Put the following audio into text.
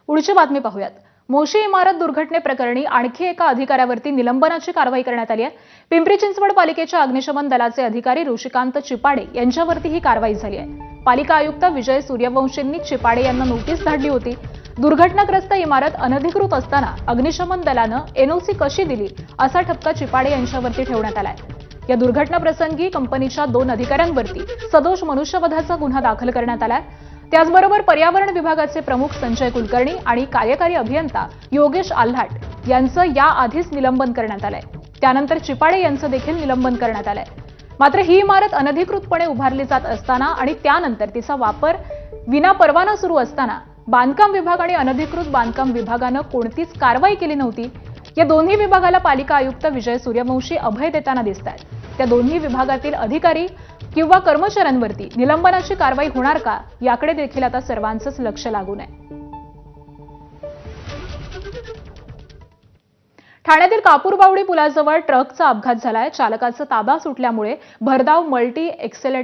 पुढची बातमी पाहूयात। मोशी इमारत दुर्घटनेप्रकरणी आणखी एका अधिकाऱ्यावरती निलंबनाची कारवाई करण्यात आली आहे। पिंपरी चिंचवड पालिकेच्या अग्निशमन दलाचे अधिकारी ऋषिकांत चिपाडे यांच्यावरती ही कारवाई झाली आहे। पालिका आयुक्त विजय सूर्यवंशींनी चिपाडे यांना नोटीस धाडली होती। दुर्घटनाग्रस्त इमारत अनधिकृत असताना अग्निशमन दलानं एनओसी कशी दिली असा ठपका चिपाडे यांच्यावरती ठेवण्यात आलाय। या दुर्घटनाप्रसंगी कंपनीच्या 2 अधिकाऱ्यांवरती सदोष मनुष्यवधाचा गुन्हा दाखल करण्यात आलाय। त्याचबरोबर पर्यावरण विभागाचे प्रमुख संजय कुलकर्णी आणि कार्यकारी अभियंता योगेश आल्हाट यांचं याआधीच निलंबन करण्यात आलंय। त्यानंतर चिपाडे यांचं देखील निलंबन करण्यात आलंय। मात्र ही इमारत अनधिकृतपणे उभारली जात असताना आणि त्यानंतर तिचा वापर विना परवाना सुरू असताना बांधकाम विभाग आणि अनधिकृत बांधकाम विभागानं कोणतीच कारवाई केली नव्हती। या दोन्ही विभागाला पालिका आयुक्त विजय सूर्यवंशी अभय देताना दिसतात। त्या दोन्ही विभागातील अधिकारी किंवा कर्मचाऱ्यांवरती निलंबनाची कारवाई होणार का याकडे देखील आता सर्वांचंच लक्ष लागून आहे। ठाण्यातील कापूरबावडी पुलाजवळ ट्रकचा अपघात झालाय। चालकाचा ताबा सुटल्यामुळे भरधाव मल्टी एक्सेलेटर